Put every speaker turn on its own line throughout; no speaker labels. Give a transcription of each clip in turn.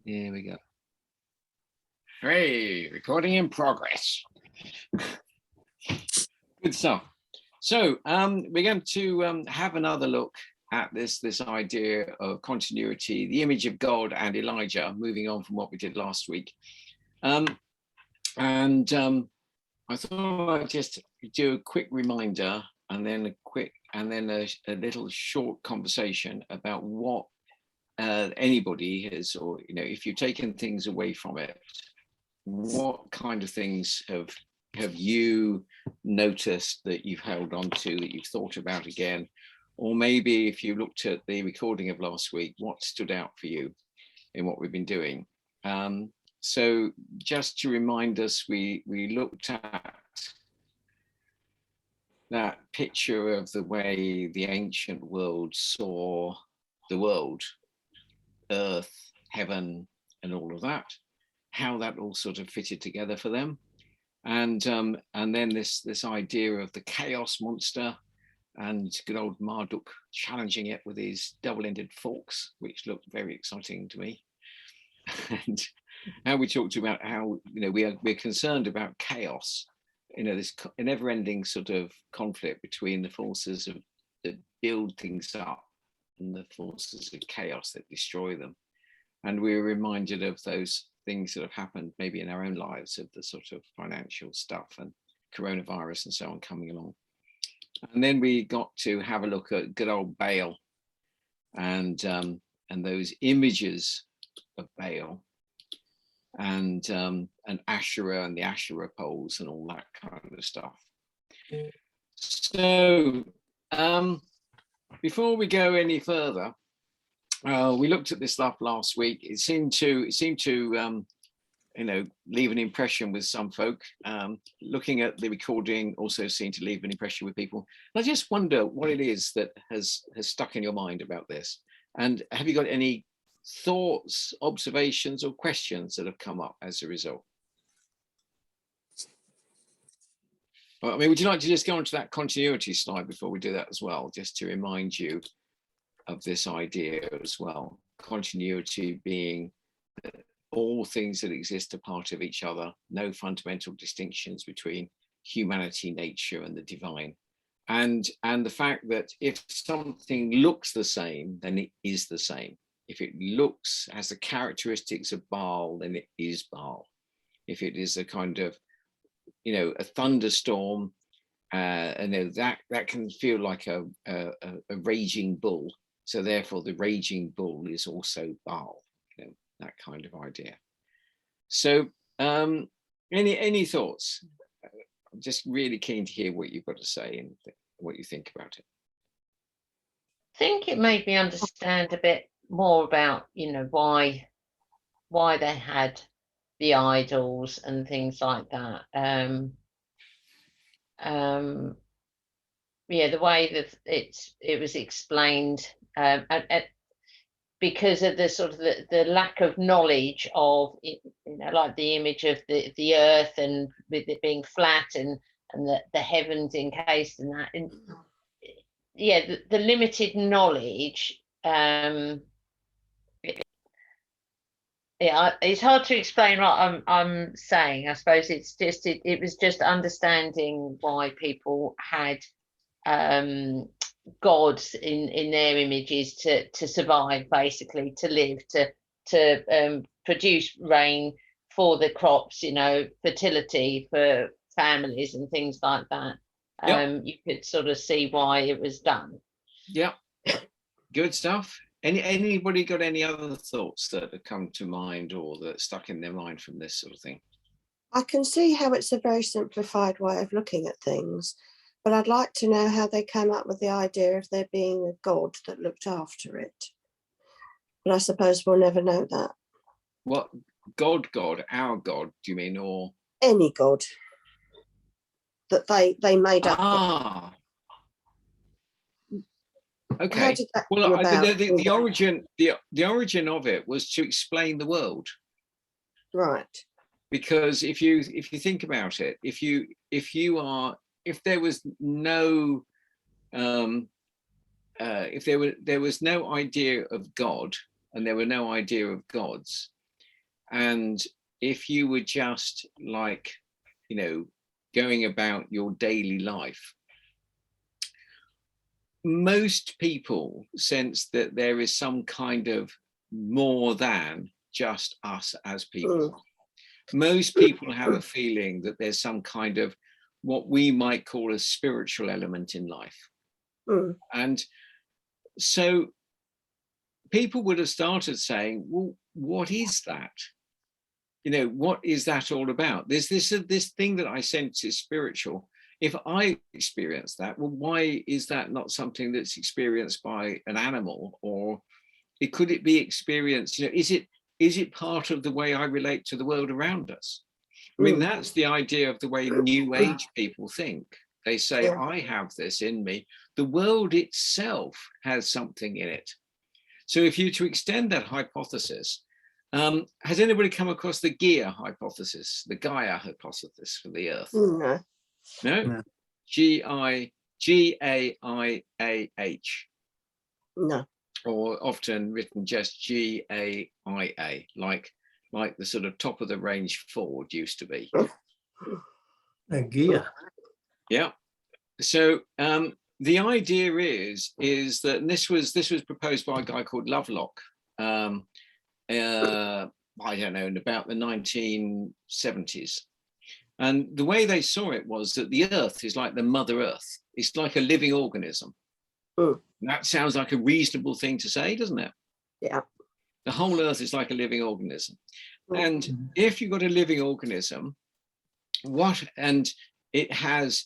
Here we go. Hey, recording in progress. Good stuff. So we're going to have another look at this idea of continuity, the image of God and Elijah, moving on from what we did last week. I thought I'd just do a quick reminder and then a little short conversation about what anybody has, or if you've taken things away from it, what kind of things have you noticed that you've held on to, that you've thought about again, or maybe if you looked at the recording of last week, what stood out for you in what we've been doing. So just to remind us, we looked at that picture of the way the ancient world saw the world, earth, heaven, and all of that, how that all sort of fitted together for them. And then this idea of the chaos monster and good old Marduk challenging it with his double-ended forks, which looked very exciting to me. And how we talked about how we're concerned about chaos, this never-ending sort of conflict between the forces that build things up and the forces of chaos that destroy them. And we were reminded of those things that have happened maybe in our own lives, of the sort of financial stuff and coronavirus and so on coming along. And then we got to have a look at good old Baal and those images of Baal and Asherah and the Asherah poles and all that kind of stuff. So before we go any further, we looked at this stuff last week. It seemed to leave an impression with some folk. Looking at the recording also seemed to leave an impression with people. I just wonder what it is that has stuck in your mind about this. And have you got any thoughts, observations, or questions that have come up as a result? Well, I mean, would you like to just go on to that continuity slide before we do that as well, just to remind you of this idea as well? Continuity being that all things that exist are part of each other, no fundamental distinctions between humanity, nature, and the divine. And the fact that if something looks the same, then it is the same. If it has the characteristics of Baal, then it is Baal. If it is a kind of, a thunderstorm, that can feel like a raging bull. So therefore, the raging bull is also Baal. That kind of idea. So, any thoughts? I'm just really keen to hear what you've got to say and what you think about it.
I think it made me understand a bit more about, why they had the idols and things like that. The way that it was explained, because of the sort of the lack of knowledge of like the image of the earth, and with it being flat and the heavens encased in that, and the limited knowledge. It's hard to explain what I'm saying. I suppose it's just it was just understanding why people had gods in their images to survive, basically, to live, to produce rain for the crops, fertility for families and things like that. Yep. You could sort of see why it was done.
Yeah, good stuff. Anybody got any other thoughts that have come to mind or that stuck in their mind from this sort of thing?
I can see how it's a very simplified way of looking at things, but I'd like to know how they came up with the idea of there being a god that looked after it. But I suppose we'll never know that.
What god, our god, do you mean, or
any god that they made up?
Ah. Okay. Well, the origin of it was to explain the world.
Right.
Because if you think about it, if there was no if there was no idea of God and there were no idea of gods, And if you were just like, you know, going about your daily life, most people sense that there is some kind of more than just us as people. Most people have a feeling that there's some kind of what we might call a spiritual element in life. And so people would have started saying, well, what is that? You know, what is that all about? There's this thing that I sense is spiritual. If I experience that, well, why is that not something that's experienced by an animal? Or could it be experienced, you know, is it part of the way I relate to the world around us? I mean, that's the idea of the way New Age people think. They say, I have this in me. The world itself has something in it. So if you to extend that hypothesis, has anybody come across the Gaia hypothesis, the Gaia hypothesis for the Earth?
No.
No? Gaia.
No.
Or often written just Gaia, like the sort of top of the range Ford used to be.
Gaia.
Yeah. So the idea is that, and this was proposed by a guy called Lovelock. I don't know, in about the 1970s. And the way they saw it was that the Earth is like the Mother Earth. It's like a living organism. That sounds like a reasonable thing to say, doesn't it?
Yeah.
The whole Earth is like a living organism. And if you've got a living organism, it has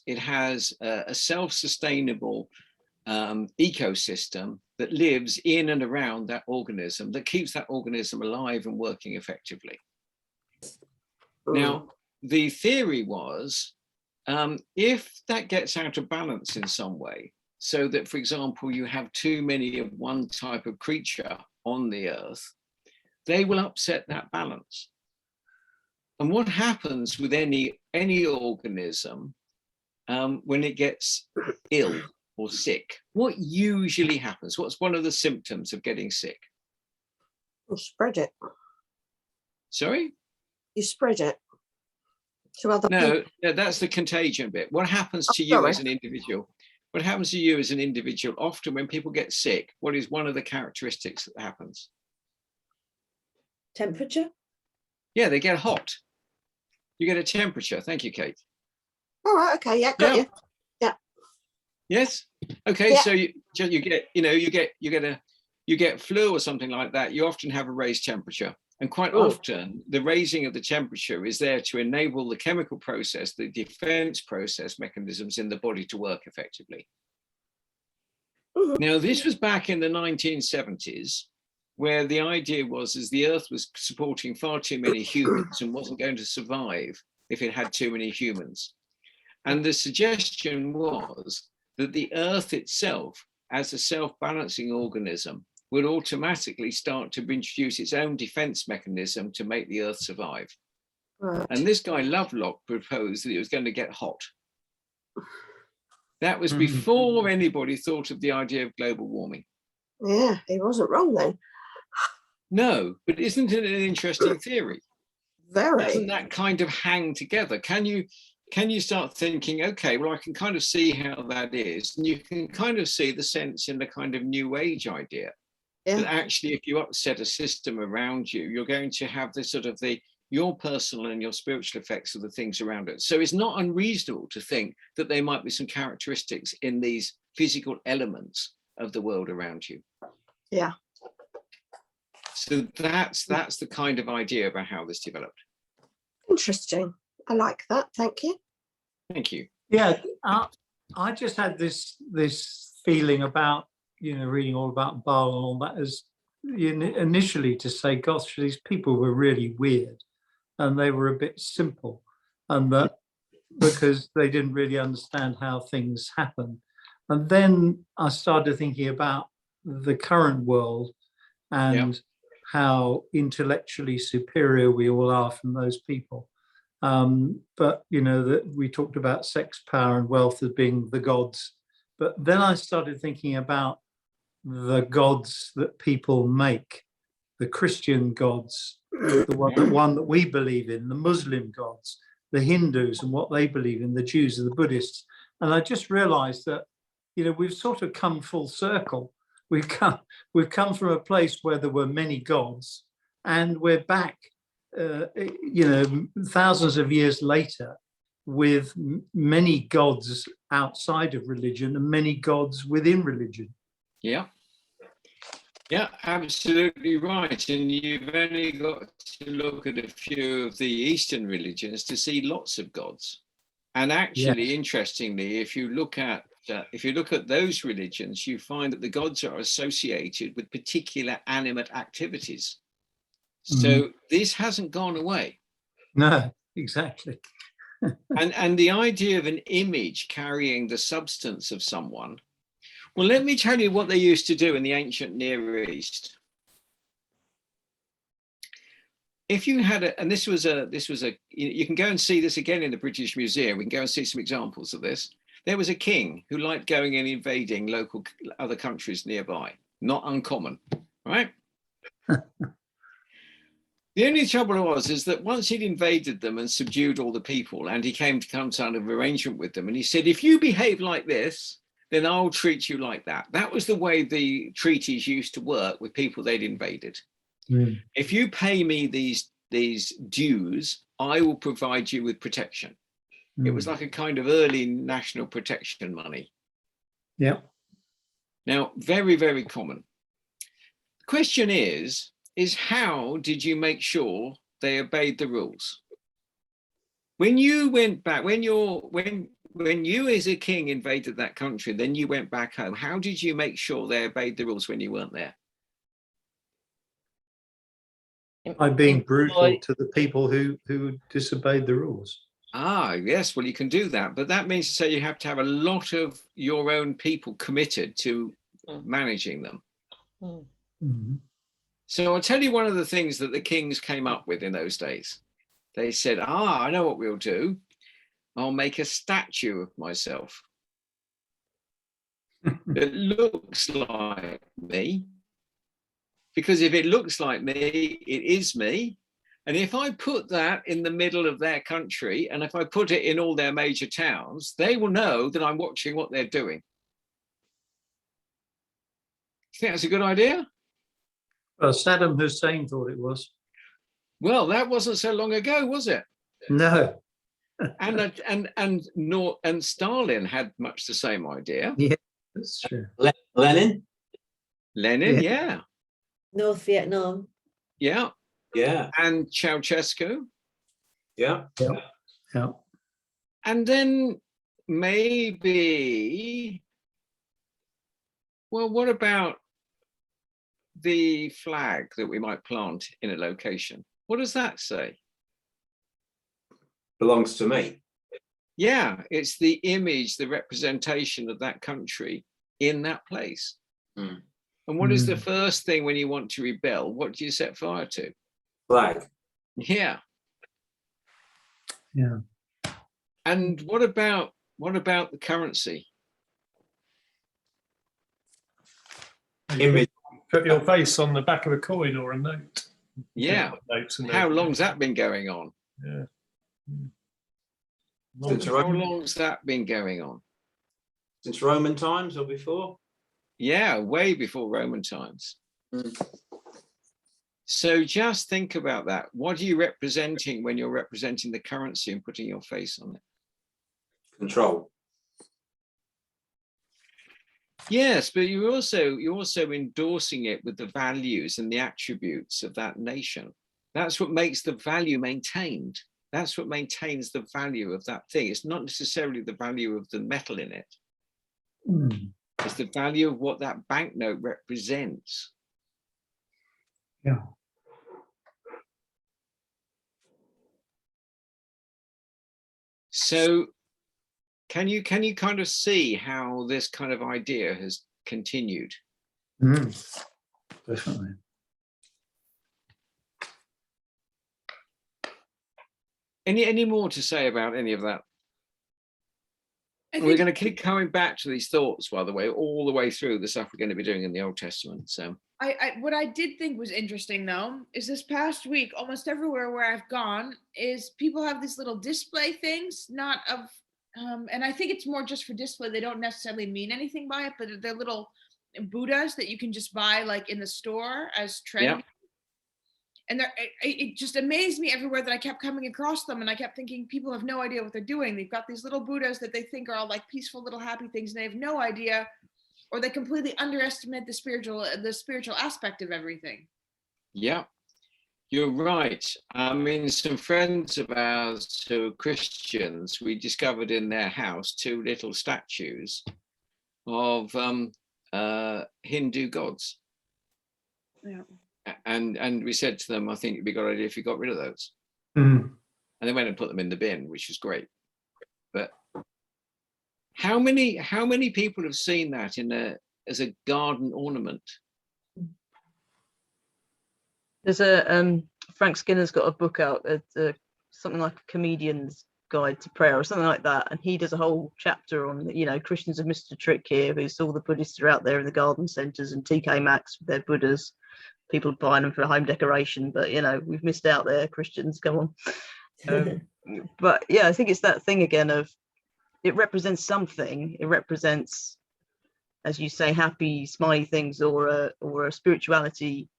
a self-sustainable ecosystem that lives in and around that organism, that keeps that organism alive and working effectively. Now, the theory was, if that gets out of balance in some way, so that, for example, you have too many of one type of creature on the Earth, they will upset that balance. And what happens with any organism when it gets ill or sick? What usually happens? What's one of the symptoms of getting sick?
You spread it.
Sorry?
You spread it to other people.
No, that's the contagion bit. What happens to you as an individual? What happens to you as an individual? Often when people get sick, what is one of the characteristics that happens?
Temperature?
Yeah, they get hot. You get a temperature. Thank you, Kate.
All right. Okay. Yeah. Got you. Yeah.
Yes. Okay.
Yeah.
So you get, you get flu or something like that. You often have a raised temperature, and quite often the raising of the temperature is there to enable the chemical process, the defense process mechanisms in the body to work effectively. Now, this was back in the 1970s, where the idea was the Earth was supporting far too many humans and wasn't going to survive if it had too many humans. And the suggestion was that the Earth itself, as a self-balancing organism, would automatically start to introduce its own defense mechanism to make the Earth survive.
Right.
And this guy Lovelock proposed that it was going to get hot. That was before anybody thought of the idea of global warming.
Yeah, he wasn't wrong then.
No, but isn't it an interesting theory?
Very.
Doesn't that kind of hang together? Can you start thinking, okay, well, I can kind of see how that is, and you can kind of see the sense in the kind of New Age idea.
Yeah.
That actually, if you upset a system around you, you're going to have this sort of your personal and your spiritual effects of the things around it. So it's not unreasonable to think that there might be some characteristics in these physical elements of the world around you.
Yeah.
So that's the kind of idea about how this developed.
Interesting. I like that. Thank you.
Thank you.
Yeah, I just had this feeling about, reading all about Baal and all that, as initially to say, gosh, these people were really weird and they were a bit simple, and that because they didn't really understand how things happen. And then I started thinking about the current world and how intellectually superior we all are from those people. But that we talked about sex, power and wealth as being the gods. But then I started thinking about the gods that people make, the Christian gods the one that we believe in, the Muslim gods, the Hindus and what they believe in, the Jews and the Buddhists. And I just realized that, we've sort of come full circle. We've come from a place where there were many gods, and we're back, thousands of years later, with many gods outside of religion and many gods within religion.
Yeah. Yeah, absolutely right. And you've only got to look at a few of the Eastern religions to see lots of gods. And actually, interestingly, if you look at those religions, you find that the gods are associated with particular animate activities. So this hasn't gone away.
No, exactly.
and the idea of an image carrying the substance of someone. Well, let me tell you what they used to do in the ancient Near East. If you had you can go and see this again in the British Museum. We can go and see some examples of this. There was a king who liked going and invading other countries nearby. Not uncommon, right? The only trouble is that once he'd invaded them and subdued all the people, and he came to some kind of arrangement with them, and he said, if you behave like this, then I'll treat you like that. That was the way the treaties used to work with people they'd invaded. If you pay me these dues, I will provide you with protection. It was like a kind of early national protection money.
Yeah.
Now, very, very common. The question is how did you make sure they obeyed the rules? When you went back, when you as a king invaded that country, then you went back home, how did you make sure they obeyed the rules when you weren't there?
By being brutal to the people who disobeyed the rules.
Ah, yes, well, you can do that. But that means to say you have to have a lot of your own people committed to managing them. So I'll tell you one of the things that the kings came up with in those days. They said, I know what we'll do. I'll make a statue of myself that looks like me. Because if it looks like me, it is me. And if I put that in the middle of their country, and if I put it in all their major towns, they will know that I'm watching what they're doing. You think that's a good idea?
Well, Saddam Hussein thought it was.
Well, that wasn't so long ago, was it?
No.
and Stalin had much the same idea.
Yeah, that's true.
Lenin,
yeah.
North Vietnam.
Yeah.
Yeah.
And Ceausescu.
Yeah.
Yeah.
And then maybe, well, what about the flag that we might plant in a location? What does that say?
Belongs to me.
Yeah, it's the image, the representation of that country in that place. And what is the first thing when you want to rebel? What do you set fire to?
Flag.
Yeah.
Yeah.
And what about the currency?
Image.
Put your face on the back of a coin or a note.
Yeah.
Notes and
How long's that been going on?
Yeah.
How long's that been going on?
Since Roman times or before?
Yeah, way before Roman times. So just think about that. What are you representing when you're representing the currency and putting your face on it?
Control.
Yes, but you're also endorsing it with the values and the attributes of that nation. That's what makes the value maintained. That's what maintains the value of that thing. It's not necessarily the value of the metal in it. It's the value of what that banknote represents.
Yeah.
So can you kind of see how this kind of idea has continued?
Definitely.
Any more to say about any of that? And we're going to keep coming back to these thoughts, by the way, all the way through the stuff we're going to be doing in the Old Testament. So
what I did think was interesting though is this past week, almost everywhere where I've gone, is people have these little display things, not of, and I think it's more just for display. They don't necessarily mean anything by it, but they're little Buddhas that you can just buy like in the store as trendy. And it just amazed me everywhere that I kept coming across them. And I kept thinking people have no idea what they're doing. They've got these little Buddhas that they think are all like peaceful little happy things. And they have no idea, or they completely underestimate the spiritual aspect of everything.
Yeah, you're right. I mean, some friends of ours who are Christians, we discovered in their house 2 little statues of Hindu gods.
Yeah.
And we said to them, I think it'd be a good idea if you got rid of those.
Mm.
And they went and put them in the bin, which was great. But how many people have seen that as a garden ornament?
There's a Frank Skinner's got a book out, something like a comedian's guide to prayer or something like that, and he does a whole chapter on, you know, Christians have missed a trick here, because all the Buddhists are out there in the garden centres and TK Maxx with their Buddhas, people buying them for home decoration, but you know, we've missed out there, Christians, come on. But yeah, I think it's that thing again of, it represents something. It represents, as you say, happy smiley things, or a spirituality,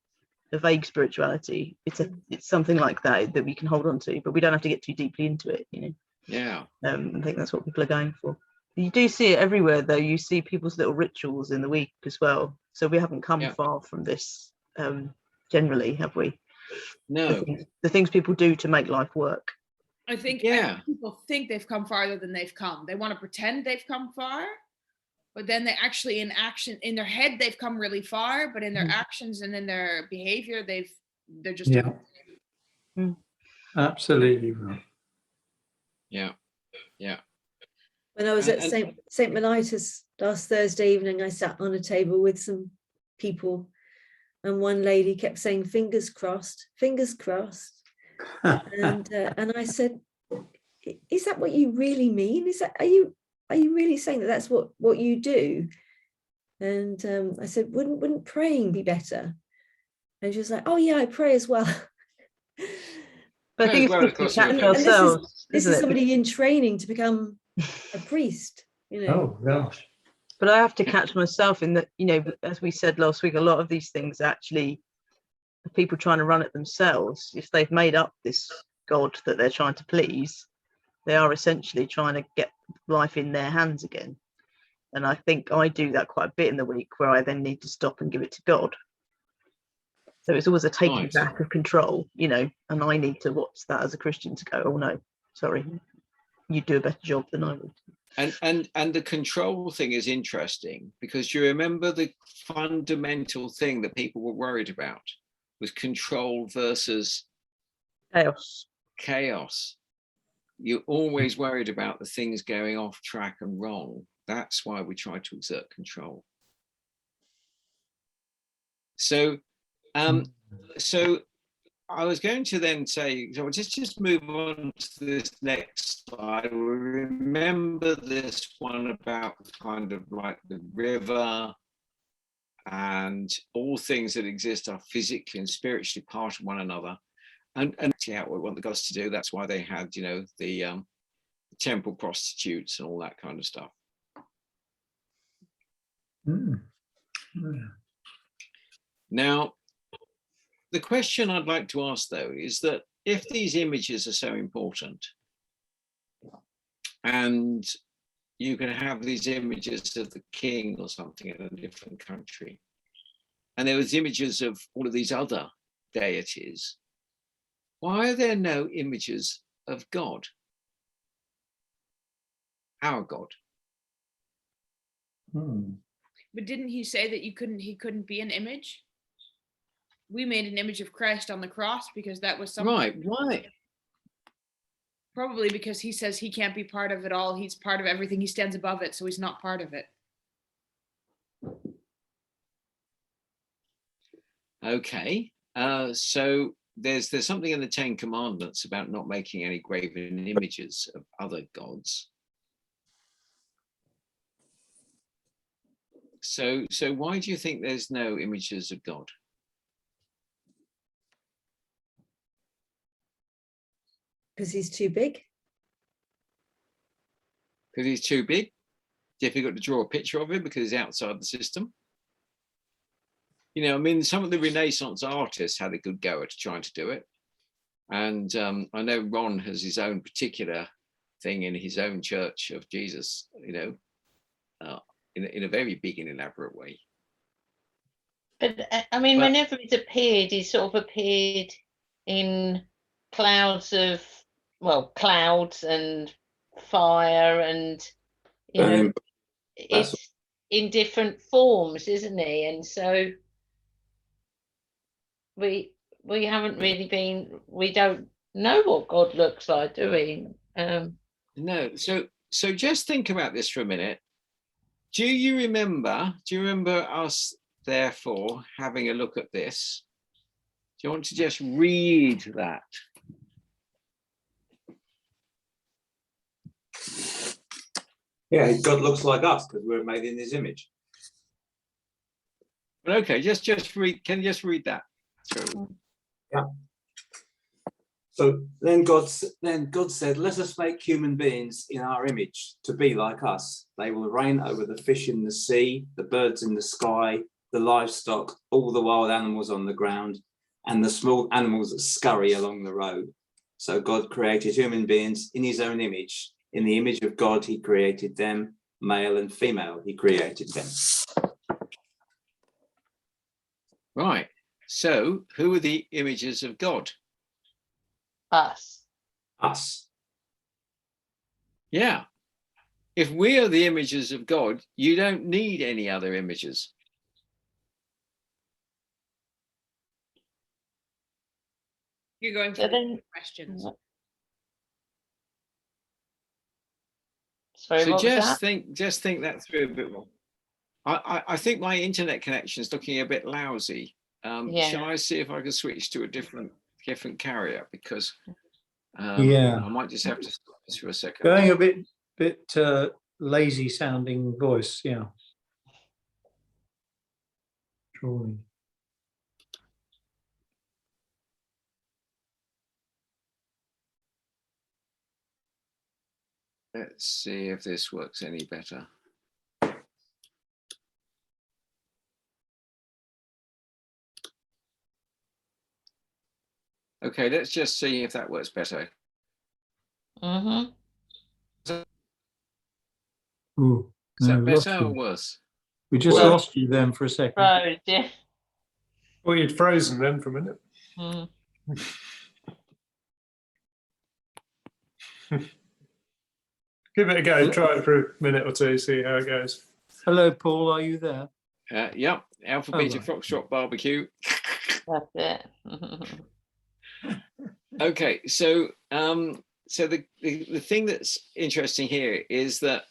a vague spirituality. It's something like that we can hold on to, but we don't have to get too deeply into it, you know.
Yeah.
I think that's what people are going for. You do see it everywhere though. You see people's little rituals in the week as well, so we haven't come far from this generally, have we?
No.
The things people do to make life work.
I think people think they've come farther than they've come. They want to pretend they've come far, but then they actually, in action, in their head, they've come really far, but in their actions and in their behavior, they're just
Absolutely right.
Yeah.
When I was at St. Mellitus last Thursday evening, I sat on a table with some people, and one lady kept saying, fingers crossed, fingers crossed. And I said, is that what you really mean? Are you really saying that that's what you do? And I said, wouldn't praying be better? And she was like, oh yeah, I pray as well.
But I think it's good to catch ourselves.
This is somebody in training to become a priest, you know.
Oh gosh.
But I have to catch myself in that, you know, as we said last week, a lot of these things actually are people trying to run it themselves. If they've made up this God that they're trying to please, they are essentially trying to get life in their hands again. And I think I do that quite a bit in the week, where I then need to stop and give it to God. So it's always a taking back of control, you know, and I need to watch that as a Christian to go, oh no, sorry, you do a better job than I would.
And the control thing is interesting, because you remember the fundamental thing that people were worried about was control versus chaos. You're always worried about the things going off track and wrong. That's why we try to exert control. So I was going to then say, so just move on to this next slide. We remember this one about kind of like the river, and all things that exist are physically and spiritually part of one another. And what we want the gods to do. That's why they had, you know, the temple prostitutes and all that kind of stuff. Now, the question I'd like to ask, though, is that if these images are so important, and you can have these images of the king or something in a different country, and there was images of all of these other deities, why are there no images of God? Our God.
But didn't he say that he couldn't be an image? We made an image of Christ on the cross because that was something.
Right, why?
Probably because he says he can't be part of it all. He's part of everything. He stands above it, so he's not part of it.
Okay, so there's something in the 10 Commandments about not making any graven images of other gods. So why do you think there's no images of God?
Because he's too big.
Because he's too big? Difficult to draw a picture of him because he's outside the system? You know, I mean, some of the Renaissance artists had a good go at trying to do it. And I know Ron has his own particular thing in his own Church of Jesus, you know, in a very big and elaborate way.
But I mean, whenever he's appeared, he's sort of appeared in clouds of, well, clouds and fire, and you know, it's in different forms, isn't he? And so we haven't really been, we don't know what God looks like, do we?
No. So just think about this for a minute. Do you remember us therefore having a look at this? Do you want to just read that?
Yeah, God looks like us because we're made in his image.
But okay, just read. Can you just read that? Sure.
Yeah. So then God said, let us make human beings in our image to be like us. They will reign over the fish in the sea, the birds in the sky, the livestock, all the wild animals on the ground, and the small animals that scurry along the road. So God created human beings in his own image. In the image of God, he created them, male and female, he created them.
Right. So who are the images of God?
Us.
Us.
Yeah. If we are the images of God, you don't need any other images.
You're going
So
for
then,
questions.
Sorry,
So
what was that?
just think that through a bit more. I think my internet connection is looking a bit lousy.
Yeah.
Shall I see if I can switch to a different carrier? Because
Yeah.
I might just have to stop this for a second.
Going a bit lazy sounding voice, yeah. Drawing.
Let's see if this works any better. Okay, let's just see if that works better.
Mm-hmm.
Ooh,
Is
no,
that
we lost
better or
you.
worse?
We just
Well-
lost you then for a second.
Right, yeah.
Well, you'd frozen then for a minute.
Mm.
Give it a go. Try it for a minute or two. See how it goes.
Hello, Paul, are you there?
Yep, Alpha
Oh,
Beta
right.
Foxtrot Barbecue.
That's it.
Okay, so so the thing that's interesting here is that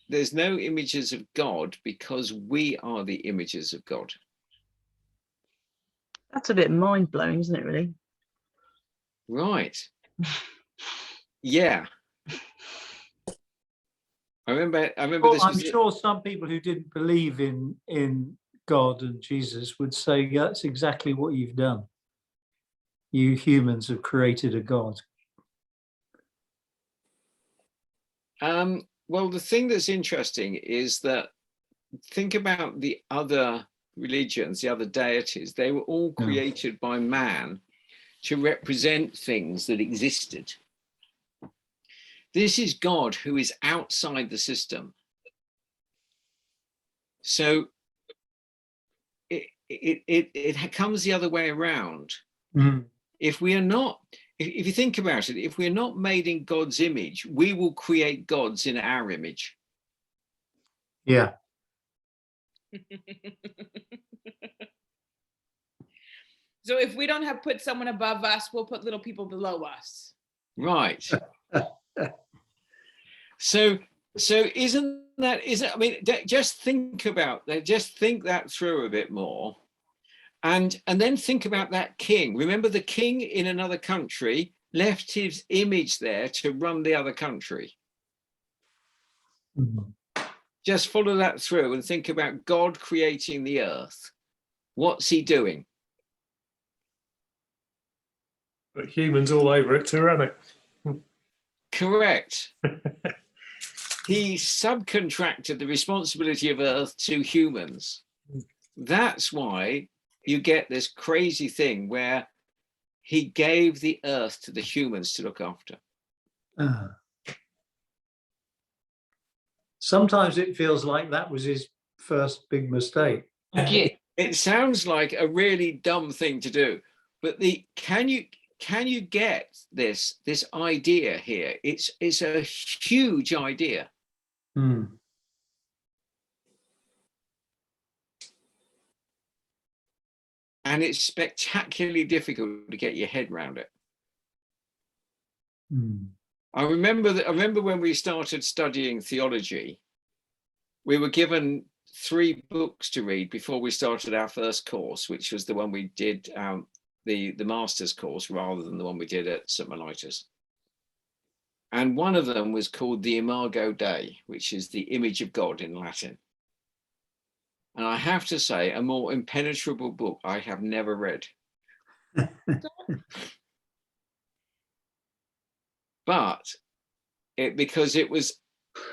there's no images of God because we are the images of God.
That's a bit mind blowing, isn't it? Really?
Right. Yeah. I remember
Well,
this
I'm
was
sure some people who didn't believe in God and Jesus would say, yeah, that's exactly what you've done. You humans have created a God.
well, the thing that's interesting is that think about the other religions, the other deities, they were all
Yeah.
created by man to represent things that existed. This is God who is outside the system. So it comes the other way around.
Mm.
If we are not, if you think about it, if we're not made in God's image, we will create gods in our image.
Yeah.
So if we don't have put someone above us, we'll put little people below us.
Right. So isn't I mean, just think about that, just think that through a bit more. And then think about that king. Remember, the king in another country left his image there to run the other country.
Mm.
just follow that through and think about God creating the earth. What's he doing?
But humans all over it too, aren't they?
Correct. He subcontracted the responsibility of earth to humans. That's why you get this crazy thing where he gave the earth to the humans to look after.
Sometimes it feels like that was his first big mistake.
It sounds like a really dumb thing to do, but can you get this idea here? It's a huge idea.
Hmm.
And it's spectacularly difficult to get your head around it.
Hmm.
I remember when we started studying theology, we were given 3 books to read before we started our first course, which was the one we did, the master's course, rather than the one we did at St. Mellitus. And one of them was called the Imago Dei, which is the image of God in Latin. And I have to say, a more impenetrable book I have never read. But because it was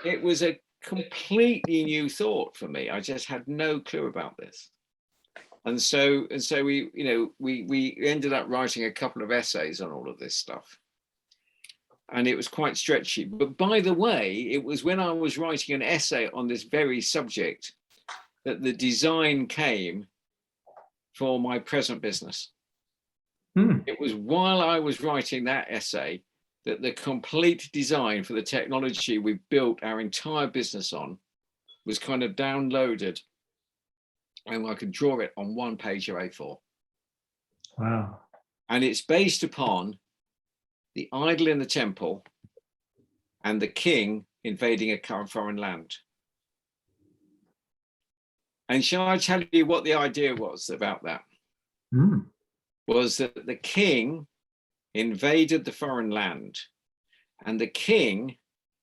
a completely new thought for me. I just had no clue about this. And so we ended up writing a couple of essays on all of this stuff. And it was quite stretchy. But by the way, it was when I was writing an essay on this very subject that the design came for my present business. It was while I was writing that essay that the complete design for the technology we built our entire business on was kind of downloaded, and I could draw it on one page of A4.
Wow.
And it's based upon the idol in the temple and the king invading a foreign land. And shall I tell you what the idea was about that? Was that the king invaded the foreign land, and the king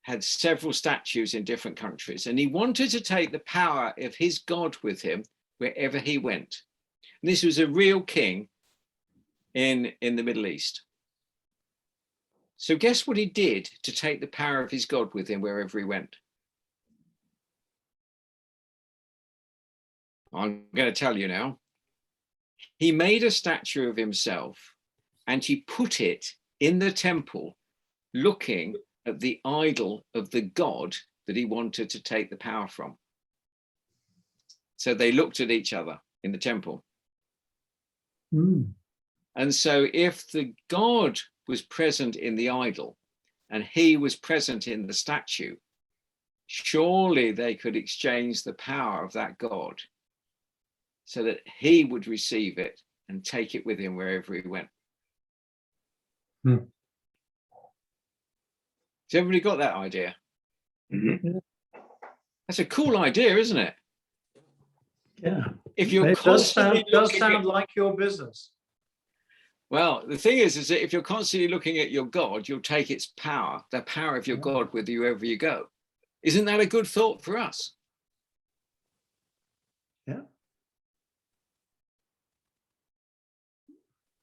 had several statues in different countries, and he wanted to take the power of his God with him wherever he went. And this was a real king in the Middle East. So guess what he did to take the power of his God with him wherever he went? I'm going to tell you now. He made a statue of himself and he put it in the temple looking at the idol of the God that he wanted to take the power from. So they looked at each other in the temple. And so if the God was present in the idol and he was present in the statue, surely they could exchange the power of that God so that he would receive it and take it with him wherever he went. Has everybody got that idea? That's a cool idea, isn't it?
Yeah.
If you're
It does sound like your business.
Well, the thing is that if you're constantly looking at your God, you'll take its power, the power of your God, with you wherever you go. Isn't that a good thought for us?
Yeah.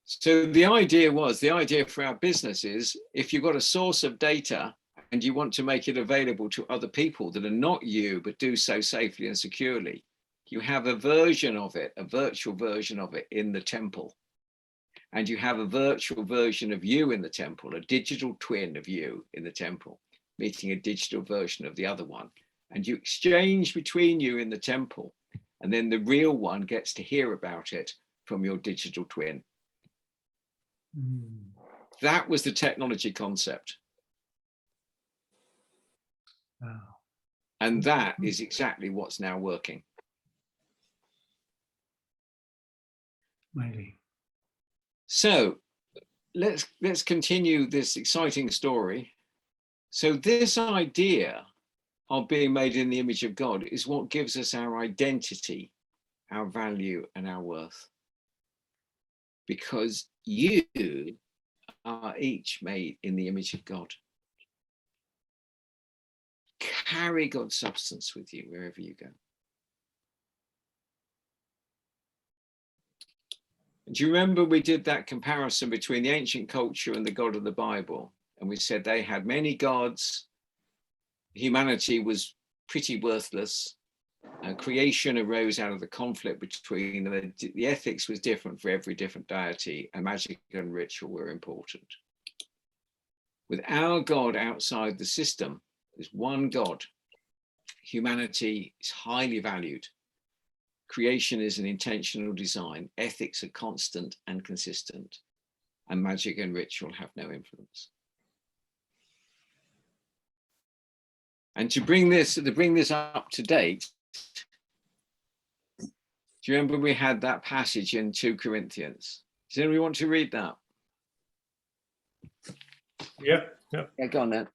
So the idea for our business is, if you've got a source of data and you want to make it available to other people that are not you, but do so safely and securely, you have a version of it, a virtual version of it in the temple. And you have a virtual version of you in the temple, a digital twin of you in the temple, meeting a digital version of the other one. And you exchange between you in the temple. And then the real one gets to hear about it from your digital twin. That was the technology concept.
Wow.
And that is exactly what's now working.
Maybe.
So let's continue this exciting story. So this idea of being made in the image of God is what gives us our identity, our value, and our worth. Because you are each made in the image of God. carry God's substance with you wherever you go. Do you remember we did that comparison between the ancient culture and the God of the Bible? And we said they had many gods. Humanity was pretty worthless. Creation arose out of the conflict between them. The ethics was different for every different deity, and magic and ritual were important. With our God outside the system, there's one God. Humanity is highly valued. Creation is an intentional design. Ethics are constant and consistent, and magic and ritual have no influence. And to bring this up to date, do you remember we had that passage in 2 Corinthians? Does anybody want to read that?
Yeah.
Yeah, go on then.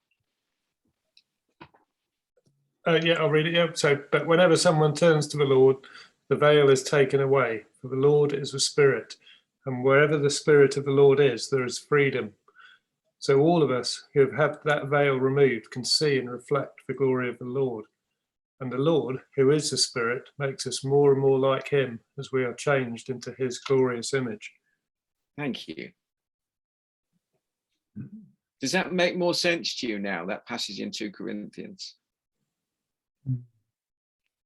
Yeah, I'll read it. Yeah. So, but whenever someone turns to the Lord, the veil is taken away. For the Lord is a spirit, and wherever the spirit of the Lord is, there is freedom. So all of us who have had that veil removed can see and reflect the glory of the Lord. And the Lord, who is the Spirit, makes us more and more like him as we are changed into his glorious image.
Thank you. Does that make more sense to you now, that passage in 2 Corinthians?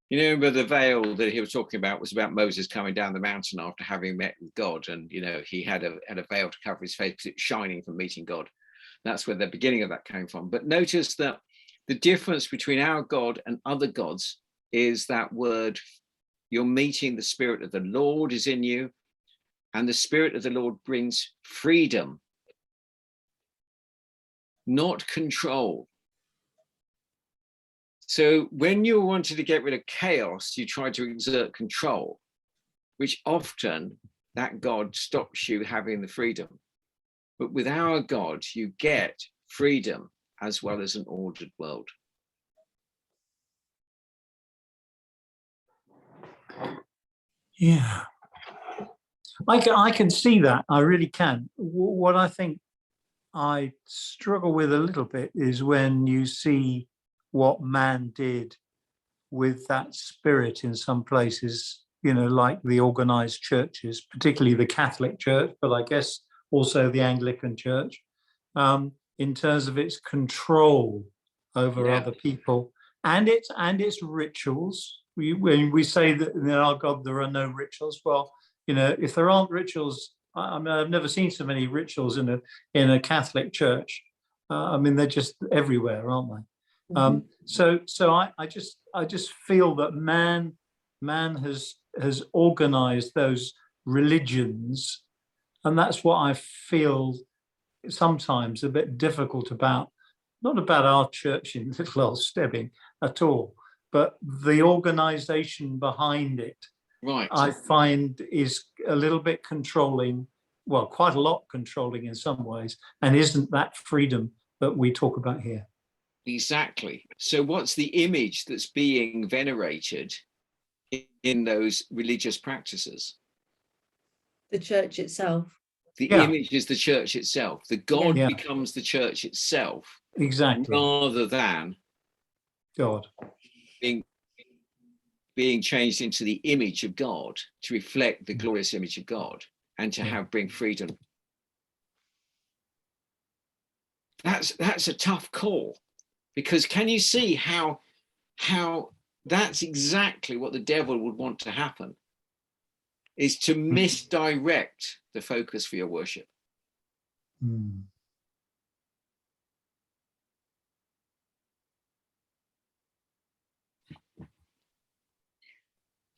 You know, but the veil that he was talking about was about Moses coming down the mountain after having met with God. And, you know, he had a veil to cover his face because it was shining from meeting God. That's where the beginning of that came from. But notice that the difference between our God and other gods is that word, you're meeting the Spirit of the Lord is in you, and the Spirit of the Lord brings freedom, not control. So when you wanted to get rid of chaos, you try to exert control, which often that God stops you having the freedom. But with our God, you get freedom as well as an ordered world.
Yeah, I can see that. I really can. What I think I struggle with a little bit is when you see what man did with that spirit in some places, you know, like the organized churches, particularly the Catholic Church, but I guess also the Anglican Church, in terms of its control over other people and its rituals. When we say that in our God there are no rituals, well, you know, if there aren't rituals, I mean, I've never seen so many rituals in a Catholic church. I mean, they're just everywhere, aren't they? Mm-hmm. So I just feel that man has organized those religions, and that's what I feel sometimes a bit difficult about, not about our church in little old Stebbing at all, but the organization behind it, right, I find is a little bit controlling, well, quite a lot controlling in some ways, and isn't that freedom that we talk about here.
Exactly. So what's the image that's being venerated in those religious practices?
The church itself.
The image is the church itself. The God becomes the church itself.
Exactly.
Rather than
God
being changed into the image of God to reflect the glorious image of God and to bring freedom. That's a tough call, because can you see how that's exactly what the devil would want to happen, is to misdirect the focus for your worship.
Mm.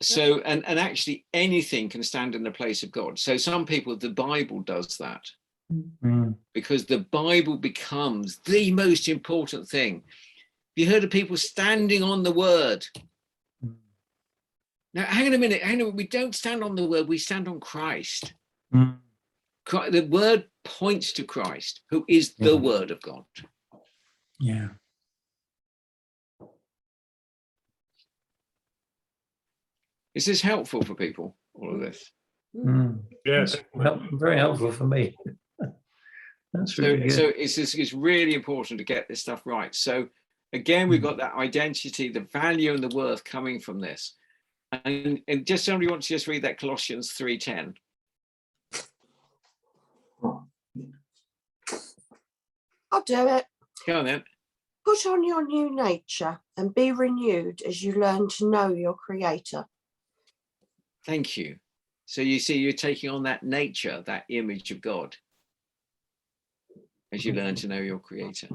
So, and actually anything can stand in the place of God. So some people, the Bible does that, because the Bible becomes the most important thing. Have you heard of people standing on the word? Now, hang on a minute. We don't stand on the word, we stand on Christ. The word points to Christ, who is the word of God.
Yeah.
Is this helpful for people, all of this?
Yes.
Very helpful for me. That's really good.
So it's really important to get this stuff right. So again, we've got that identity, the value and the worth coming from this. And just somebody wants to just read that Colossians 3:10.
I'll do it.
Go on then.
Put on your new nature and be renewed as you learn to know your creator.
Thank you. So you see, you're taking on that nature, that image of God, as you learn to know your creator.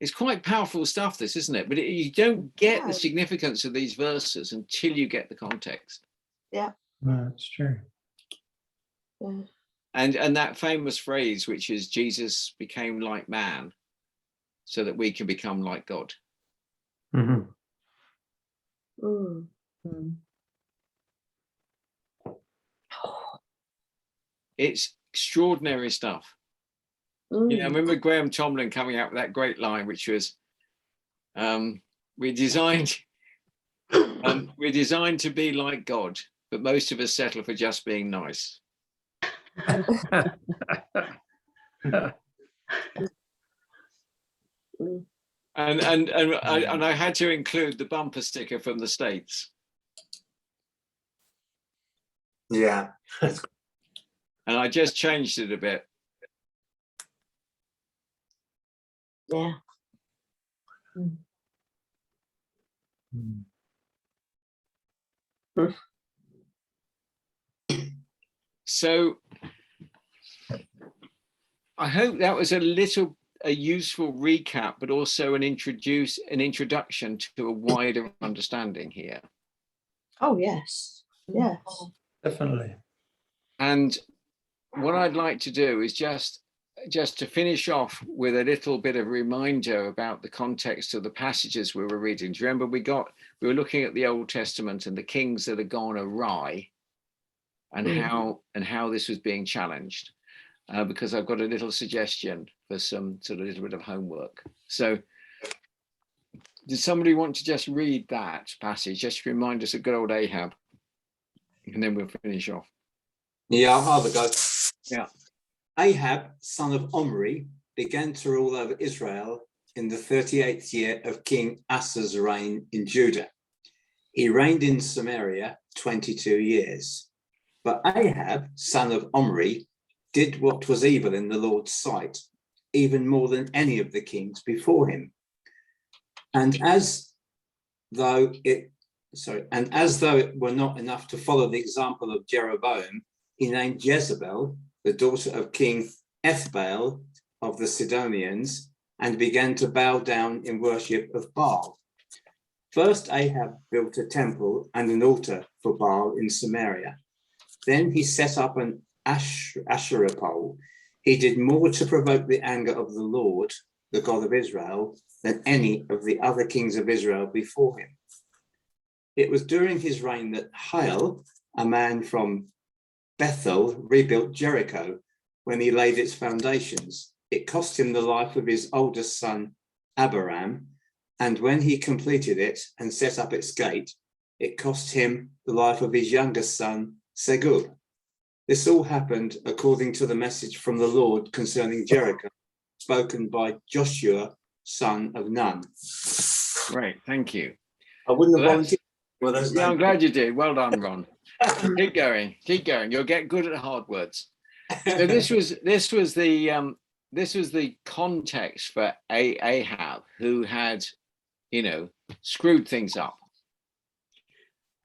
It's quite powerful stuff, this, isn't it? But you don't get the significance of these verses until you get the context.
Yeah.
That's true.
Yeah.
And that famous phrase, which is Jesus became like man so that we can become like God.
Mm-hmm.
Mm.
It's extraordinary stuff. You know, I remember Graham Tomlin coming out with that great line, which was, we're designed to be like God, but most of us settle for just being nice. And I had to include the bumper sticker from the States.
Yeah.
And I just changed it a bit.
Yeah.
So I hope that was a useful recap, but also an introduction to a wider understanding here.
Oh, yes. Yes.
Definitely.
And what I'd like to do is just to finish off with a little bit of a reminder about the context of the passages we were reading. Do you remember we were looking at the Old Testament and the kings that had gone awry, and how this was being challenged, because I've got a little suggestion for some sort of little bit of homework. So does somebody want to just read that passage, just to remind us of good old Ahab, and then we'll finish off.
Yeah, I'll have a go.
Yeah.
Ahab, son of Omri, began to rule over Israel in the 38th year of King Asa's reign in Judah. He reigned in Samaria 22 years. But Ahab, son of Omri, did what was evil in the Lord's sight, even more than any of the kings before him. And as though it were not enough to follow the example of Jeroboam, he named Jezebel, the daughter of King Ethbaal of the Sidonians, and began to bow down in worship of Baal. First, Ahab built a temple and an altar for Baal in Samaria. Then he set up an Asherah pole. He did more to provoke the anger of the Lord, the God of Israel, than any of the other kings of Israel before him. It was during his reign that Hiel, a man from Bethel, rebuilt Jericho when he laid its foundations. It cost him the life of his oldest son, Abiram, and when he completed it and set up its gate, it cost him the life of his youngest son, Segub. This all happened according to the message from the Lord concerning Jericho, spoken by Joshua, son of Nun.
Great, thank you.
I wouldn't have volunteered.
Yeah, I'm glad you did. Well done, Ron. Keep going. You'll get good at hard words. So this was the context for Ahab, who had, screwed things up.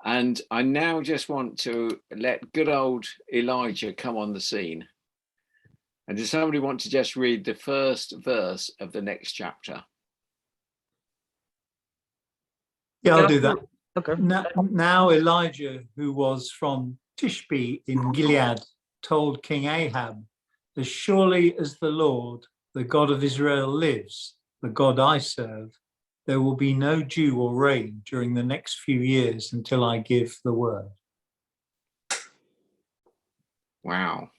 And I now just want to let good old Elijah come on the scene. And does somebody want to just read the first verse of the next chapter?
Yeah, I'll do that.
Okay.
Now Elijah, who was from Tishbe in Gilead, told King Ahab, "As surely as the Lord, the God of Israel lives, the God I serve, there will be no dew or rain during the next few years until I give the word."
Wow.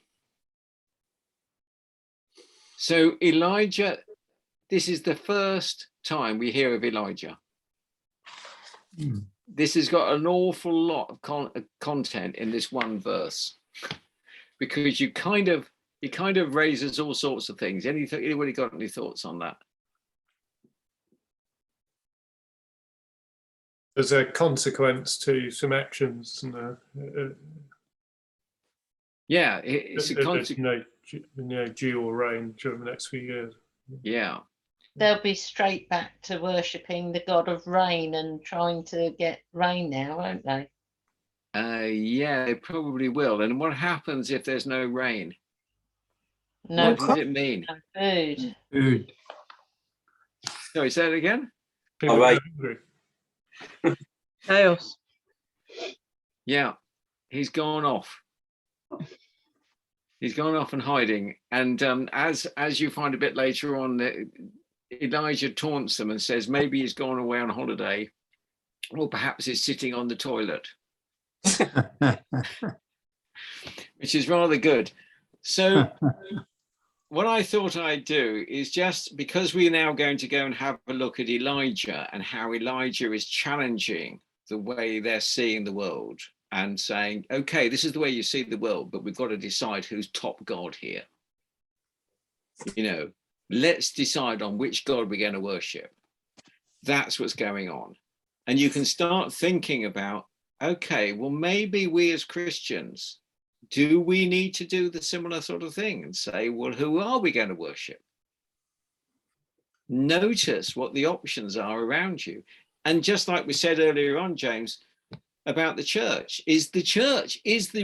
So Elijah, this is the first time we hear of Elijah. This has got an awful lot of content in this one verse, because it kind of raises all sorts of things. Anybody got any thoughts on that?
there's a consequence to some actions, and
Yeah, it's a consequence.
dew or rain during the next few years.
Yeah.
They'll be straight back to worshipping the god of rain and trying to get rain now, won't they?
Yeah, they probably will. And what happens if there's no rain?
No
What does it mean?
food.
Food.
Sorry, say it again.
People
All right.
go hungry.
Chaos.
Yeah, he's gone off. He's gone off and hiding. And as you find a bit later on, Elijah taunts them and says maybe he's gone away on holiday, or perhaps he's sitting on the toilet, which is rather good. So what I thought I'd do is, just because we're now going to go and have a look at Elijah and how Elijah is challenging the way they're seeing the world and saying, okay, this is the way you see the world, but we've got to decide who's top God here. You know, let's decide on which God we're going to worship. That's what's going on. And you can start thinking about, okay, well, maybe we as Christians, do we need to do the similar sort of thing and say, well, who are we going to worship? Notice what the options are around you. And just like we said earlier on, James, about the church, is the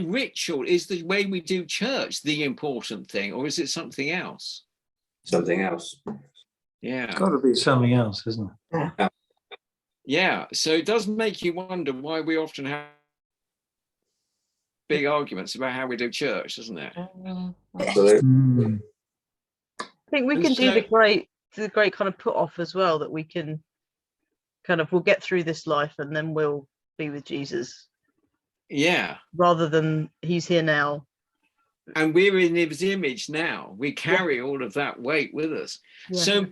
ritual, is the way we do church the important thing, or is it something else?
Something else.
Yeah.
It's got to be something else, isn't it?
Yeah. So it does make you wonder why we often have big arguments about how we do church, doesn't it?
Absolutely.
Mm.
I think we
And
can do the
so-
great kind of put off as well, that we can kind of, we'll get through this life and then we'll be with Jesus,
Yeah.
rather than he's here now.
And we're in his image now. We carry all of that weight with us.
Yeah.
So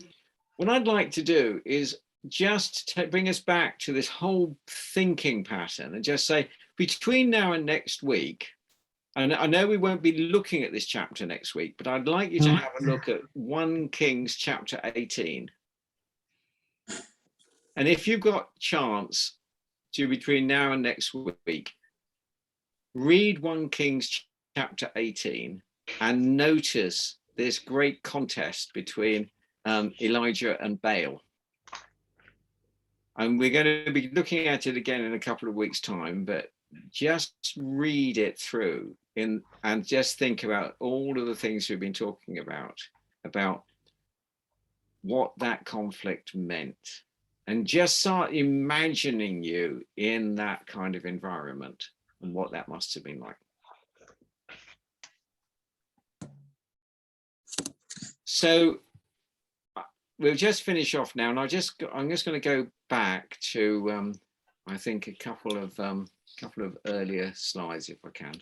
what I'd like to do is just bring us back to this whole thinking pattern and just say, between now and next week, and I know we won't be looking at this chapter next week, but I'd like you to have a look at 1 Kings chapter 18. And if you've got chance to, between now and next week, read 1 Kings chapter 18 and notice this great contest between Elijah and Baal. And we're going to be looking at it again in a couple of weeks' time, but just read it through and just think about all of the things we've been talking about what that conflict meant, and just start imagining you in that kind of environment and what that must have been like. So we'll just finish off now, and I'm just going to go back to I think a couple of earlier slides, if I can,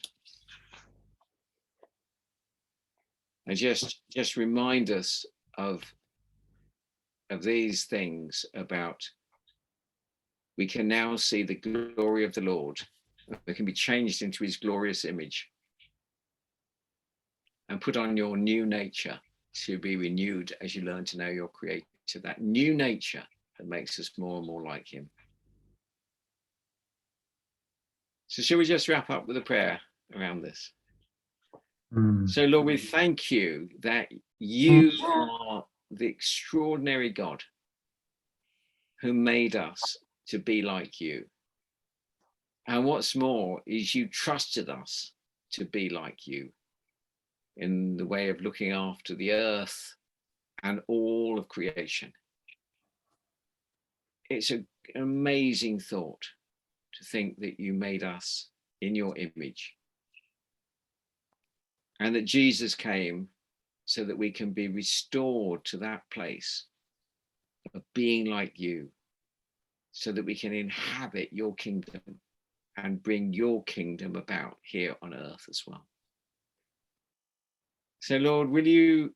and just remind us of these things about, we can now see the glory of the Lord. We can be changed into his glorious image and put on your new nature to be renewed as you learn to know your creator, that new nature that makes us more and more like him. So shall we just wrap up with a prayer around this? So Lord, we thank you that you are the extraordinary God who made us to be like you. And what's more is you trusted us to be like you in the way of looking after the earth and all of creation. It's an amazing thought to think that you made us in your image, and that Jesus came so that we can be restored to that place of being like you, so that we can inhabit your kingdom and bring your kingdom about here on earth as well. So Lord, will you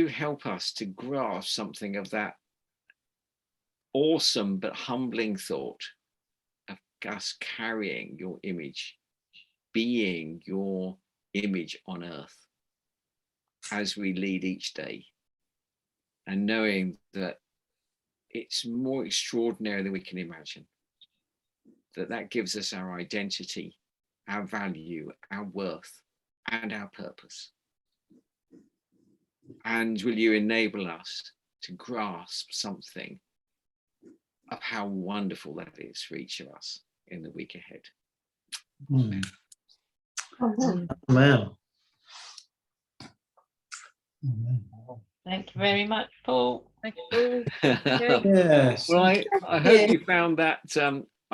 help us to grasp something of that awesome but humbling thought of us carrying your image, being your image on earth as we lead each day, and knowing that it's more extraordinary than we can imagine. That gives us our identity, our value, our worth, and our purpose. And will you enable us to grasp something of how wonderful that is for each of us in the week ahead?
Mm.
Amen.
Amen.
Thank you very much, Paul.
Thank you.
Yes.
Well, I hope you found that